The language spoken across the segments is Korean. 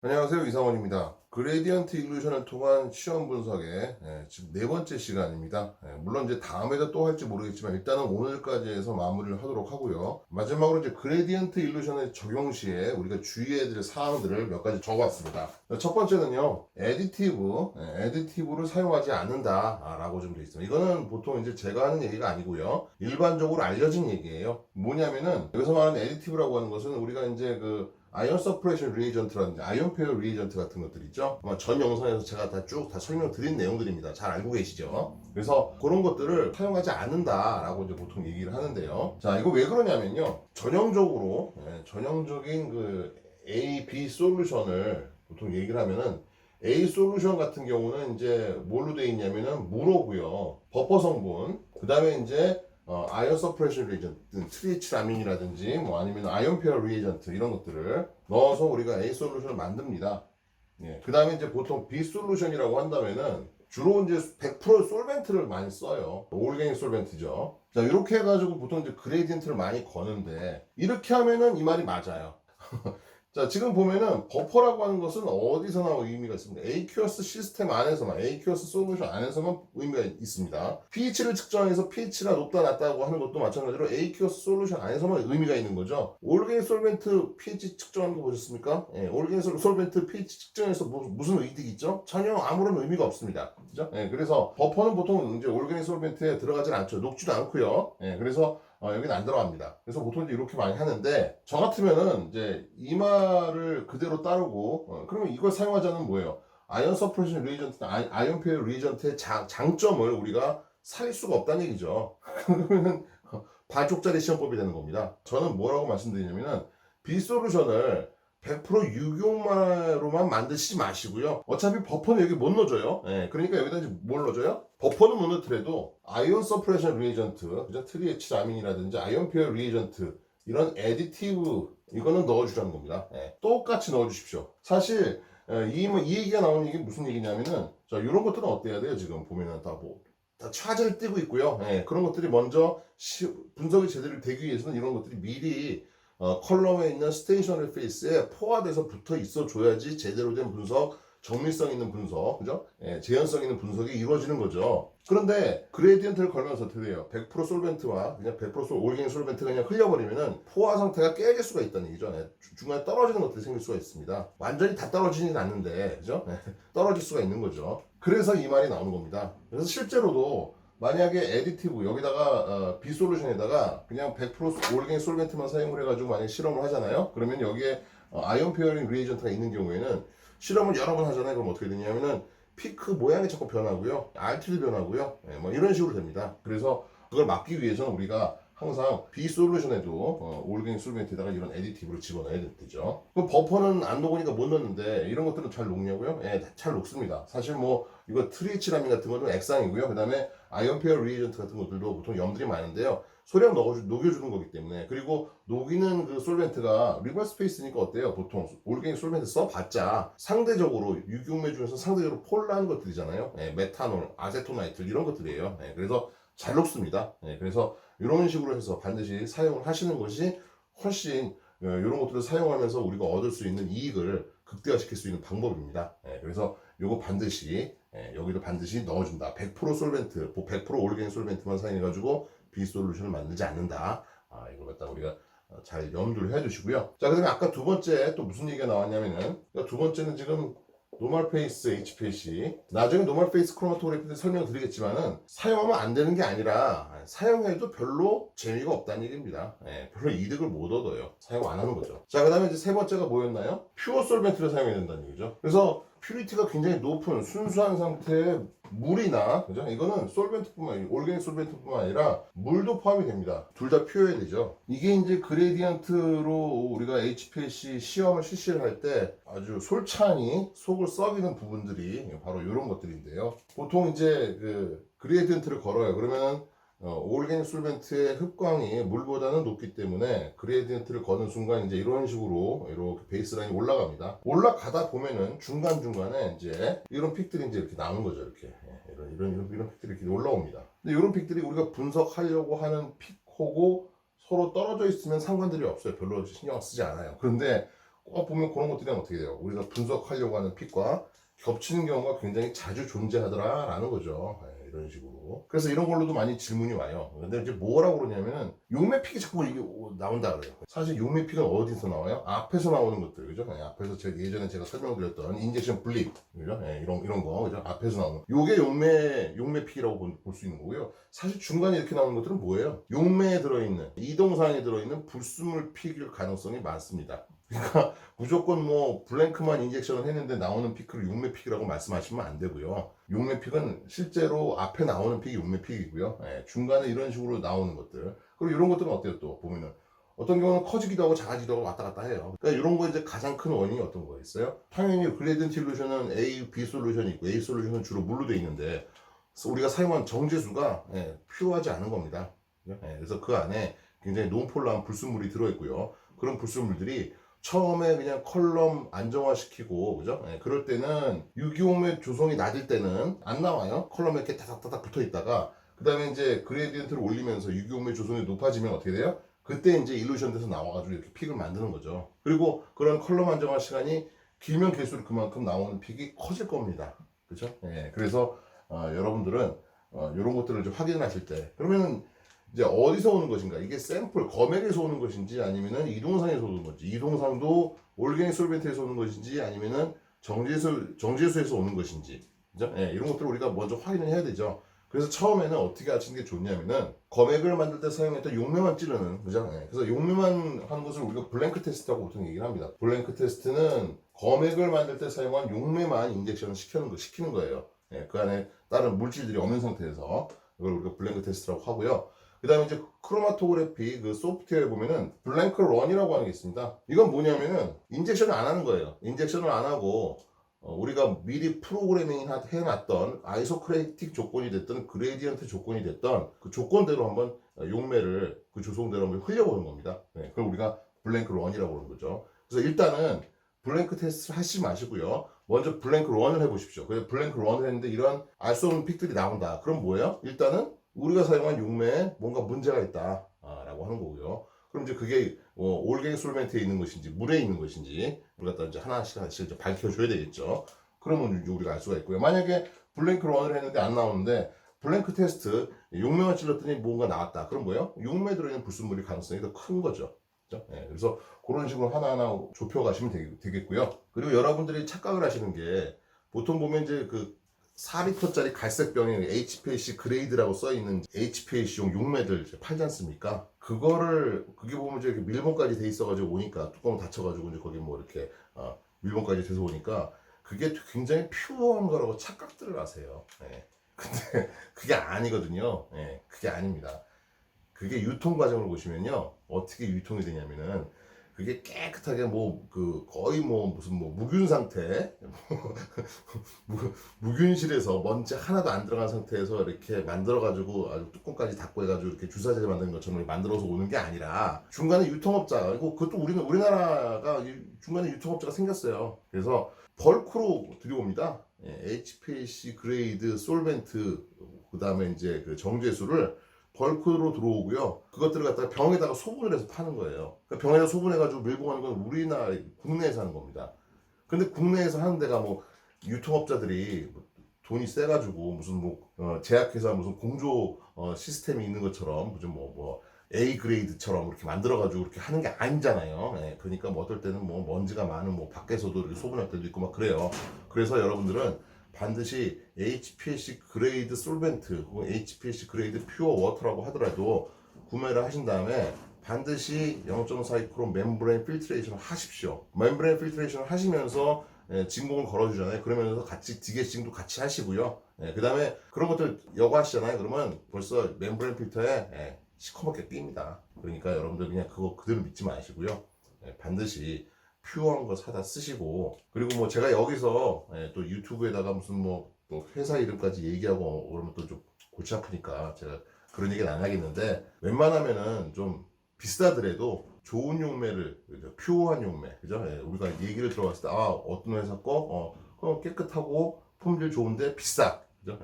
안녕하세요, 이상원입니다. 그레디언트 일루션을 통한 시험 분석의 지금 네 번째 시간입니다. 물론 이제 다음에도 또 할지 모르겠지만 일단은 오늘까지 해서 마무리를 하도록 하고요. 마지막으로 이제 그레디언트 일루션의 적용 시에 우리가 주의해야 될 사항들을 몇 가지 적어왔습니다. 첫 번째는요, 애디티브를 사용하지 않는다라고 좀 되어 있습니다. 이거는 보통 이제 제가 하는 얘기가 아니고요, 일반적으로 알려진 얘기예요. 뭐냐면은 여기서 말하는 애디티브라고 하는 것은 우리가 이제 아이언 서프레션 리에이전트라든지 아이언 페어 리에이전트 같은 것들 있죠. 아마 전 영상에서 제가 다 설명드린 내용들입니다. 잘 알고 계시죠? 그래서 그런 것들을 사용하지 않는다라고 이제 보통 얘기를 하는데요. 자, 이거 왜 그러냐면요. 전형적인 A, B 솔루션을 보통 얘기를 하면은 A 솔루션 같은 경우는 이제 뭘로 되어 있냐면은 무로고요. 버퍼 성분, 그 다음에 이제 아이언 서프레션 리에이전트, 트리치라민이라든지 뭐 아니면 아이언 페어 리에이전트 이런 것들을 넣어서 우리가 A 솔루션을 만듭니다. 예. 그 다음에 이제 보통 B 솔루션이라고 한다면은 주로 이제 100% 솔벤트를 많이 써요. 올갱이 솔벤트죠. 자, 이렇게 해가지고 보통 이제 그레디언트를 많이 거는데 이렇게 하면은 이 말이 맞아요. 자, 지금 보면은 버퍼라고 하는 것은 어디서나 의미가 있습니다. AQS 시스템 안에서만, AQS 솔루션 안에서만 의미가 있습니다. pH를 측정해서 pH가 높다 낮다고 하는 것도 마찬가지로 AQS 솔루션 안에서만 의미가 있는 거죠. 올게인 솔벤트 pH 측정하는 거 보셨습니까? 예, 올게인 솔벤트 pH 측정해서 무슨 의득이 있죠? 전혀 아무런 의미가 없습니다. 그죠? 예, 그래서 버퍼는 보통 이제 올게인 솔벤트에 들어가진 않죠. 녹지도 않고요. 예, 그래서 여기는 안 들어갑니다. 그래서 보통 이제 이렇게 많이 하는데, 저 같으면은 이제 이 말을 그대로 따르고, 그러면 이걸 사용하자는 뭐예요? 아이언 서프레션 리에이전트, 아이언 페어 리에이전트의 장점을 우리가 살릴 수가 없다는 얘기죠. 그러면은 반쪽짜리 시험법이 되는 겁니다. 저는 뭐라고 말씀드리냐면은, 비솔루션을 100% 유경마로만 만드시지 마시고요. 어차피 버퍼는 여기 못 넣어줘요. 예, 그러니까 여기다 이제 뭘 넣어줘요? 버퍼는 못 넣더라도 아이온 서프레션 리에이전트, 그죠? 트리에치라민이라든지 아이온 페어 리에이전트 이런 애디티브 이거는 넣어주라는 겁니다. 예, 똑같이 넣어주십시오. 사실 이 얘기가 나오는 게 무슨 얘기냐면은 자, 이런 것들은 어때야 돼요? 지금 보면은 다 차지를 띄고 있고요. 예, 그런 것들이 먼저 분석이 제대로 되기 위해서는 이런 것들이 미리 컬럼에 있는 스테이셔너리 페이스에 포화돼서 붙어 있어 줘야지 제대로 된 분석, 정밀성 있는 분석, 그죠? 예, 재현성 있는 분석이 이루어지는 거죠. 그런데 그레디언트를 걸면서 어떻게 돼요? 100% 솔벤트와 그냥 100% 올갱이 솔벤트가 그냥 흘려버리면은 포화 상태가 깨질 수가 있다는 얘기죠. 예, 중간에 떨어지는 것들이 생길 수가 있습니다. 완전히 다 떨어지진 않는데, 그죠? 예, 떨어질 수가 있는 거죠. 그래서 이 말이 나오는 겁니다. 그래서 실제로도 만약에 애디티브 여기다가 비솔루션에다가 그냥 100% 올갱이 솔벤트만 사용을 해가지고 만약에 실험을 하잖아요. 그러면 여기에 아이온 페어링 리에이전트가 있는 경우에는 실험을 여러 번 하잖아요. 그럼 어떻게 되냐면은 피크 모양이 자꾸 변하고요, RT도 변하고요, 예, 뭐 이런 식으로 됩니다. 그래서 그걸 막기 위해서는 우리가 항상 비솔루션에도 올갱이 솔벤트에다가 이런 애디티브를 집어넣어야 되죠. 그럼 버퍼는 안 녹으니까 못 넣는데 이런 것들은 잘 녹냐고요? 예, 잘 녹습니다. 사실 뭐 이거 트리치라민 같은 거는 액상이고요. 그 다음에 아이언 페어 리에이전트 같은 것들도 보통 염들이 많은데요. 소량 녹여주는 거기 때문에, 그리고 녹이는 그 솔벤트가 리버스 페이스니까 어때요? 보통 올갱이 솔벤트 써봤자 상대적으로 유기용매 중에서 상대적으로 폴라는 것들이잖아요. 예, 메탄올, 아세토나이트 이런 것들이에요. 예, 그래서 잘 녹습니다. 예, 그래서 이런 식으로 해서 반드시 사용을 하시는 것이 훨씬 이런 것들을 사용하면서 우리가 얻을 수 있는 이익을 극대화시킬 수 있는 방법입니다. 예, 그래서 이거 반드시 여기도 반드시 넣어준다. 100% 솔벤트, 100% 올갱이 솔벤트만 사용해가지고 비솔루션을 만들지 않는다. 이걸 갖다 우리가 잘 염두를 해주시고요. 자, 그다음에 아까 두 번째 또 무슨 얘기가 나왔냐면은, 두 번째는 지금 노멀 페이스 HPLC, 나중에 노멀 페이스 크로마토그래피 때 설명드리겠지만은 사용하면 안 되는 게 아니라 사용해도 별로 재미가 없다는 얘기입니다. 예, 별로 이득을 못 얻어요. 사용 안 하는 거죠. 자, 그 다음에 이제 세 번째가 뭐였나요? 퓨어 솔벤트를 사용해야 된다는 얘기죠. 그래서 퓨리티가 굉장히 높은 순수한 상태의 물이나, 그죠? 이거는 올게닉 솔벤트뿐만 아니라 물도 포함이 됩니다. 둘 다 퓨어야 되죠. 이게 이제 그레디언트로 우리가 HPLC 시험을 실시를 할 때 아주 솔찬히 속을 썩이는 부분들이 바로 이런 것들인데요. 보통 이제 그레디언트를 걸어요. 그러면 올게닉 솔벤트의 흡광이 물보다는 높기 때문에 그레디언트를 거는 순간 이제 이런 식으로 이렇게 베이스라인이 올라갑니다. 올라가다 보면은 중간중간에 이제 이런 픽들이 이제 이렇게 나오는 거죠. 이렇게. 예, 이런 픽들이 이렇게 올라옵니다. 근데 이런 픽들이 우리가 분석하려고 하는 픽하고 서로 떨어져 있으면 상관들이 없어요. 별로 신경 쓰지 않아요. 그런데 보면 그런 것들이 어떻게 돼요? 우리가 분석하려고 하는 픽과 겹치는 경우가 굉장히 자주 존재하더라라는 거죠. 네, 이런 식으로. 그래서 이런 걸로도 많이 질문이 와요. 근데 이제 뭐라고 그러냐면은 용매 픽이 자꾸 이게 나온다 그래요. 사실 용매 픽은 어디서 나와요? 앞에서 나오는 것들, 그죠? 네, 앞에서 예전에 제가 설명드렸던 인젝션 블립, 그죠? 네, 이런 거, 그죠? 앞에서 나오는. 요게 용매 픽이라고 볼 수 있는 거고요. 사실 중간에 이렇게 나오는 것들은 뭐예요? 용매에 들어있는, 이동사항에 들어있는 불순물 픽일 가능성이 많습니다. 그러니까 무조건 뭐 블랭크만 인젝션을 했는데 나오는 피크를 용매 픽이라고 말씀하시면 안 되고요. 용매 픽은 실제로 앞에 나오는 픽이 용매 픽이고요. 예, 중간에 이런 식으로 나오는 것들. 그리고 이런 것들은 어때요? 또 보면은 어떤 경우는 커지기도 하고 작아지기도 하고 왔다 갔다 해요. 그러니까 이런 거 이제 가장 큰 원인이 어떤 거겠어요? 당연히 그레디언트 일루션은 A, B 솔루션이 있고 A 솔루션은 주로 물로 돼 있는데 우리가 사용한 정제수가 필요하지 않은 겁니다. 그래서 그 안에 굉장히 논폴라한 불순물이 들어있고요. 그런 불순물들이 처음에 그냥 컬럼 안정화시키고, 그죠? 그럴 때는 유기용의 조성이 낮을 때는 안 나와요. 컬럼에 이렇게 타닥타닥 붙어 있다가, 그 다음에 이제 그레디언트를 올리면서 유기용의 조성이 높아지면 어떻게 돼요? 그때 이제 일루션 돼서 나와가지고 이렇게 픽을 만드는 거죠. 그리고 그런 컬럼 안정화 시간이 길면 길수록 그만큼 나오는 픽이 커질 겁니다. 그죠? 그래서, 여러분들은, 이런 것들을 좀 확인하실 때, 그러면은 이제 어디서 오는 것인가? 이게 샘플, 검액에서 오는 것인지 아니면은 이동상에서 오는 건지, 이동상도 올게닉 솔벤트에서 오는 것인지 아니면은 정제수에서 오는 것인지, 그죠? 이런 것들을 우리가 먼저 확인을 해야 되죠. 그래서 처음에는 어떻게 하시는 게 좋냐면은 검액을 만들 때 사용했던 용매만 찌르는, 그죠? 그래서 용매만 하는 것을 우리가 블랭크 테스트라고 보통 얘기를 합니다. 블랭크 테스트는 검액을 만들 때 사용한 용매만 인젝션을 시키는 거예요. 그 안에 다른 물질들이 없는 상태에서 이걸 우리가 블랭크 테스트라고 하고요. 그 다음에 이제 크로마토그래피 그 소프트웨어에 보면은 블랭크 런이라고 하는 게 있습니다. 이건 뭐냐면은 인젝션을 안 하는 거예요. 인젝션을 안 하고 우리가 미리 프로그래밍 해놨던 아이소크레틱 조건이 됐던 그레디언트 조건이 됐던 그 조건대로 한번 용매를 그 조성대로 한번 흘려보는 겁니다. 그걸 우리가 블랭크 런이라고 하는 거죠. 그래서 일단은 블랭크 테스트를 하시지 마시고요. 먼저 블랭크 런을 해보십시오. 그래서 블랭크 런을 했는데 이런 알 수 없는 픽들이 나온다. 그럼 뭐예요? 일단은 우리가 사용한 용매에 뭔가 문제가 있다 라고 하는 거고요. 그럼 이제 그게 올게닉 솔벤트에 있는 것인지 물에 있는 것인지 우리가 갖다 이제 하나씩 이제 밝혀줘야 되겠죠. 그러면 이제 우리가 알 수가 있고요. 만약에 블랭크 런을 했는데 안 나오는데 블랭크 테스트 용매만 찔렀더니 뭔가 나왔다. 그럼 뭐예요? 용매에 들어있는 불순물이 가능성이 더 큰 거죠. 그렇죠? 그래서 그런 식으로 하나하나 좁혀가시면 되겠고요. 그리고 여러분들이 착각을 하시는 게 보통 보면 이제 그 4리터짜리 갈색 병에 HPLC 그레이드라고 써있는 HPLC용 용매들 팔지 않습니까? 그게 보면 이제 밀봉까지 돼 있어가지고 오니까 뚜껑 닫혀가지고 이제 거기 뭐 이렇게 밀봉까지 돼서 오니까 그게 굉장히 퓨어한 거라고 착각들을 하세요. 근데 그게 아니거든요. 그게 아닙니다. 그게 유통 과정을 보시면요. 어떻게 유통이 되냐면은 그게 깨끗하게 거의 무슨 무균 상태 무균실에서 먼지 하나도 안 들어간 상태에서 이렇게 만들어가지고 아주 뚜껑까지 닫고 해가지고 이렇게 주사제 만드는 것처럼 만들어서 오는 게 아니라 중간에 유통업자, 그리고 그것도 우리나라가 중간에 유통업자가 생겼어요. 그래서 벌크로 들여옵니다. HPLC 그레이드 솔벤트, 그 다음에 이제 그 정제수를 벌크로 들어오고요. 그것들을 갖다가 병에다가 소분을 해서 파는 거예요. 그러니까 병에다 소분해가지고 밀봉하는 건 우리나라 국내에서 하는 겁니다. 근데 국내에서 하는 데가 유통업자들이 돈이 세가지고 무슨 제약회사 무슨 공조 시스템이 있는 것처럼 무슨 A 그레이드처럼 이렇게 만들어가지고 이렇게 하는 게 아니잖아요. 그러니까 어떨 때는 먼지가 많은 밖에서도 이렇게 소분할 때도 있고 그래요. 그래서 여러분들은 반드시 HPLC 그레이드 솔벤트 혹은 HPLC 그레이드 퓨어 워터라고 하더라도 구매를 하신 다음에 반드시 0.42% 멤브레인 필트레이션을 하십시오. 멤브레인 필트레이션을 하시면서 진공을 걸어주잖아요. 그러면서 같이 디게싱도 같이 하시고요. 그 다음에 그런 것들 여과하시잖아요. 그러면 벌써 멤브레인 필터에 시커멓게 띕니다. 그러니까 여러분들 그냥 그거 그대로 믿지 마시고요. 반드시 퓨어한 거 사다 쓰시고, 그리고 제가 여기서 또 유튜브에다가 무슨 또 회사 이름까지 얘기하고 그러면 또 좀 골치 아프니까 제가 그런 얘기는 안 하겠는데, 웬만하면은 좀 비싸더라도 좋은 용매를, 퓨어한 용매, 그죠? 우리가 얘기를 들어봤을 때 어떤 회사 거 깨끗하고 품질 좋은데 비싸, 그죠?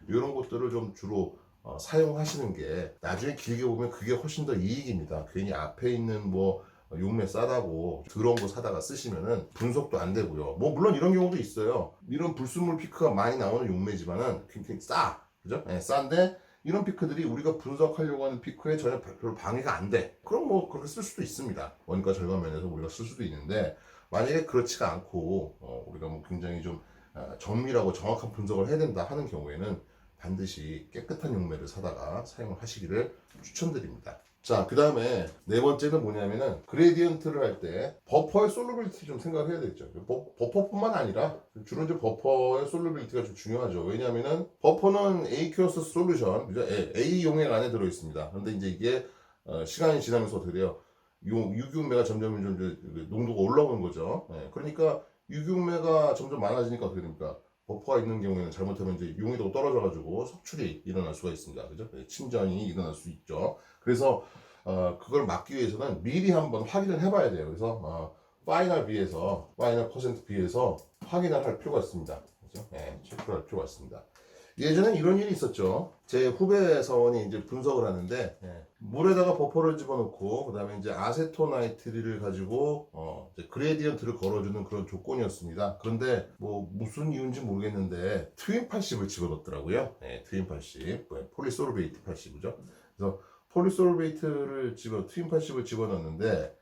이런 것들을 좀 주로 사용하시는 게 나중에 길게 보면 그게 훨씬 더 이익입니다. 괜히 앞에 있는 용매 싸다고 더러운 거 사다가 쓰시면은 분석도 안 되고요. 뭐 물론 이런 경우도 있어요. 이런 불순물 피크가 많이 나오는 용매지만은 굉장히 싸, 그죠? 네, 싼데 이런 피크들이 우리가 분석하려고 하는 피크에 전혀 별로 방해가 안 돼. 그럼 뭐 그렇게 쓸 수도 있습니다. 원가 절감 면에서 우리가 쓸 수도 있는데, 만약에 그렇지가 않고 우리가 뭐 굉장히 좀 정밀하고 정확한 분석을 해야 된다 하는 경우에는 반드시 깨끗한 용매를 사다가 사용을 하시기를 추천드립니다. 자, 그 다음에 네 번째는 뭐냐면은 그레디언트를 할 때 버퍼의 솔루빌리티 좀 생각을 해야 되겠죠. 버퍼뿐만 아니라 주로 이제 버퍼의 솔루빌리티가 좀 중요하죠. 왜냐하면은 버퍼는 aqueous 솔루션, 그죠? A 용액 안에 들어 있습니다. 그런데 이제 이게 시간이 지나면서 어떻게 돼요? 유기용매가 점점 농도가 올라오는 거죠. 그러니까 유기용매가 점점 많아지니까 어떻게 됩니까? 버퍼가 있는 경우에는 잘못하면 이제 용해도가 떨어져가지고 석출이 일어날 수가 있습니다. 그죠? 침전이 일어날 수 있죠. 그래서 그걸 막기 위해서는 미리 한번 확인을 해봐야 돼요. 그래서 파이널 퍼센트 B에서 확인을 할 필요가 있습니다. 그죠? 체크를 할 필요가 있습니다. 예전엔 이런 일이 있었죠. 제 후배 사원이 이제 분석을 하는데 물에다가 버퍼를 집어넣고 그다음에 이제 아세토나이트를 가지고 이제 그레디언트를 걸어주는 그런 조건이었습니다. 그런데 뭐 무슨 이유인지 모르겠는데 트윈 80을 집어넣더라고요. 트윈 80, 폴리솔베이트 80이죠. 그래서 폴리솔베이트를 트윈 80을 집어넣는데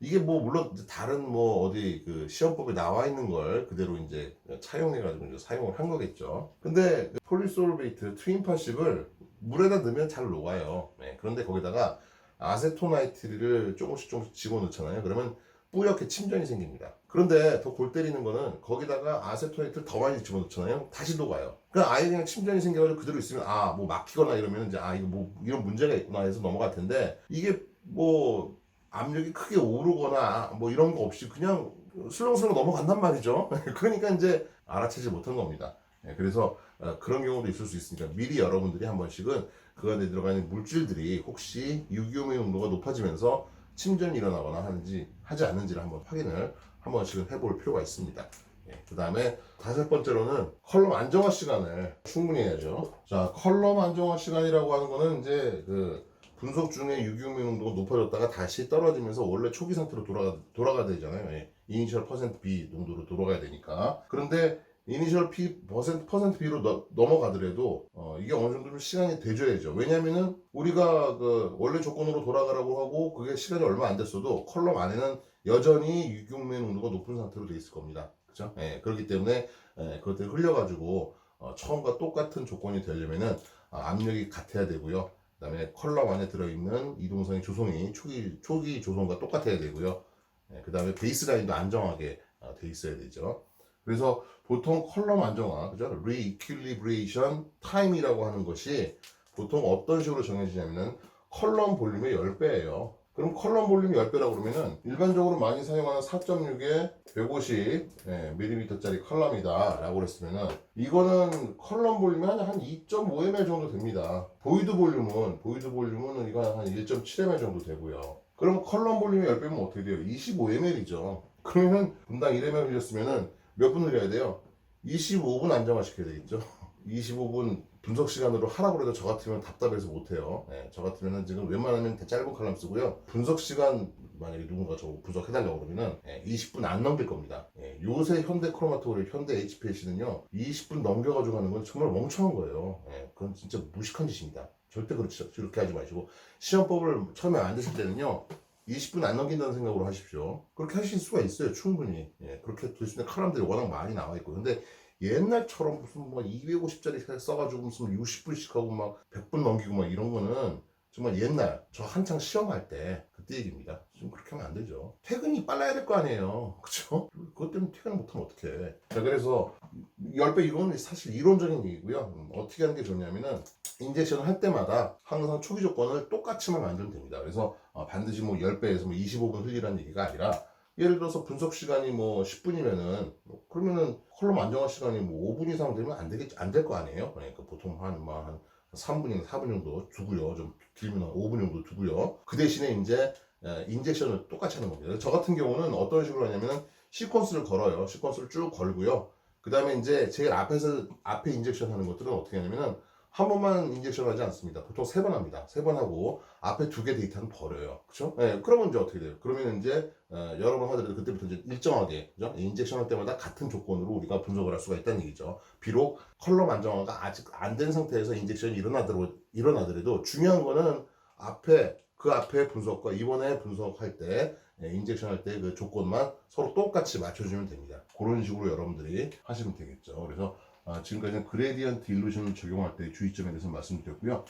이게 뭐 물론 다른 뭐 어디 그 시험법에 나와 있는 걸 그대로 이제 차용해가지고 이제 사용을 한 거겠죠. 근데 폴리솔베이트 트윈 80을 물에다 넣으면 잘 녹아요. 그런데 거기다가 아세토나이트를 조금씩 집어넣잖아요. 그러면 뿌옇게 침전이 생깁니다. 그런데 더 골 때리는 거는 거기다가 아세토나이트를 더 많이 집어넣잖아요. 다시 녹아요. 그냥 아예 그냥 침전이 생겨가지고 그대로 있으면 뭐 막히거나 이러면 이제 이거 뭐 이런 문제가 있구나 해서 넘어갈 텐데, 이게 뭐 압력이 크게 오르거나 뭐 이런 거 없이 그냥 슬렁슬렁 넘어간단 말이죠. 그러니까 이제 알아채지 못한 겁니다. 그래서 그런 경우도 있을 수 있으니까 미리 여러분들이 한 번씩은 그 안에 들어가는 물질들이 혹시 유기용의 농도가 높아지면서 침전이 일어나거나 하지 않는지를 한번 확인을 한 번씩은 해볼 필요가 있습니다. 그 다음에 다섯 번째로는 컬럼 안정화 시간을 충분히 해야죠. 자, 컬럼 안정화 시간이라고 하는 거는 이제 그 분석 중에 유기용의 농도가 높아졌다가 다시 떨어지면서 원래 초기 상태로 돌아가야 되잖아요. 이니셜 퍼센트 B 농도로 돌아가야 되니까. 그런데 이니셜 퍼센트 B로 넘어가더라도 이게 어느 정도 좀 시간이 돼줘야죠. 왜냐면은 우리가 그 원래 조건으로 돌아가라고 하고 그게 시간이 얼마 안 됐어도 컬럼 안에는 여전히 유기용의 농도가 높은 상태로 돼 있을 겁니다. 그죠? 그렇기 때문에 그것들이 흘려가지고 처음과 똑같은 조건이 되려면은 압력이 같아야 되고요. 그 다음에 컬럼 안에 들어있는 이동성의 조성이 초기 조성과 똑같아야 되고요. 그 다음에 베이스라인도 안정하게 돼 있어야 되죠. 그래서 보통 컬럼 안정화, 그죠? Re-equilibration time이라고 하는 것이 보통 어떤 식으로 정해지냐면은 컬럼 볼륨의 10배예요. 그럼 컬럼 볼륨이 10배라고 그러면은 일반적으로 많이 사용하는 4.6에 150mm짜리 컬럼이다 라고 그랬으면은 이거는 컬럼 볼륨이 한 2.5ml 정도 됩니다. 보이드 볼륨은 이거 한 1.7ml 정도 되고요. 그럼 컬럼 볼륨이 10배면 어떻게 돼요? 25ml죠. 그러면은 분당 1ml 흘렸으면은 몇 분 흘려야 돼요? 25분 안정화 시켜야 되겠죠. 25분 분석 시간으로 하라고 해도 저 같으면 답답해서 못해요. 저 같으면 지금 웬만하면 짧은 칼럼 쓰고요. 분석 시간 만약에 누군가 저 분석해달라고 그러면은 20분 안 넘길 겁니다. 요새 현대 크로마토그래피, 현대 HPLC는요 20분 넘겨가지고 하는 건 정말 멍청한 거예요. 그건 진짜 무식한 짓입니다. 절대 그렇게 하지 마시고, 시험법을 처음에 만드실 때는요 20분 안 넘긴다는 생각으로 하십시오. 그렇게 하실 수가 있어요, 충분히. 그렇게 될 수 있는 칼럼들이 워낙 많이 나와 있고. 근데 옛날처럼 무슨 뭐 250짜리 써가지고 무슨 60분씩 하고 막 100분 넘기고 막 이런 거는 정말 옛날 저 한창 시험할 때 그때 얘기입니다. 지금 그렇게 하면 안 되죠. 퇴근이 빨라야 될 거 아니에요. 그쵸? 그것 때문에 퇴근을 못하면 어떡해. 자, 그래서 10배 이거는 사실 이론적인 얘기고요. 어떻게 하는 게 좋냐면은 인젝션을 할 때마다 항상 초기 조건을 똑같이만 만들면 됩니다. 그래서 반드시 뭐 10배에서 뭐 25분 흘리라는 얘기가 아니라, 예를 들어서 분석 시간이 뭐 10분이면은 그러면은 컬럼 안정화 시간이 뭐 5분 이상 되면 안 될 거 아니에요. 그러니까 보통 한 3분이나 4분 정도 두고요. 좀 길면 5분 정도 두고요. 그 대신에 이제 인젝션을 똑같이 하는 겁니다. 저 같은 경우는 어떤 식으로 하냐면은 시퀀스를 걸어요. 시퀀스를 쭉 걸고요. 그 다음에 이제 제일 앞에 인젝션 하는 것들은 어떻게 하냐면은 한 번만 인젝션 하지 않습니다. 보통 3번 합니다. 3번 하고 앞에 2개 데이터는 버려요. 그렇죠? 네, 그러면 이제 어떻게 돼요? 그러면 이제 여러 번 하더라도 그때부터 이제 일정하게 그죠? 인젝션 할 때마다 같은 조건으로 우리가 분석을 할 수가 있다는 얘기죠. 비록 컬럼 안정화가 아직 안 된 상태에서 인젝션이 일어나더라도 중요한 거는 그 앞에 분석과 이번에 분석할 때 인젝션 할 때 그 조건만 서로 똑같이 맞춰주면 됩니다. 그런 식으로 여러분들이 하시면 되겠죠. 그래서 지금까지는 그레디언트 일루션을 적용할 때 주의점에 대해서 말씀드렸고요.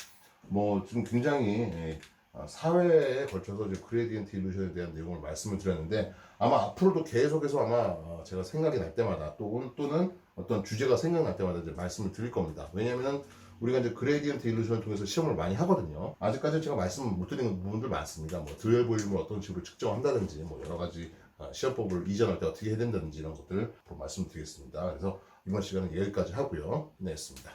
뭐 지금 굉장히 사회에 걸쳐서 이제 그레디언트 일루션에 대한 내용을 말씀을 드렸는데 아마 앞으로도 계속해서 아마 제가 생각이 날 때마다 또는 어떤 주제가 생각날 때마다 이제 말씀을 드릴 겁니다. 왜냐면은 우리가 이제 그레디언트 일루션을 통해서 시험을 많이 하거든요. 아직까지 제가 말씀 못 드린 부분들 많습니다. 뭐 드웰 볼륨을 어떤 식으로 측정한다든지 뭐 여러 가지 시험법을 이전할 때 어떻게 해야 된다든지 이런 것들 말씀드리겠습니다. 그래서 이번 시간은 여기까지 하고요. 끝내겠습니다.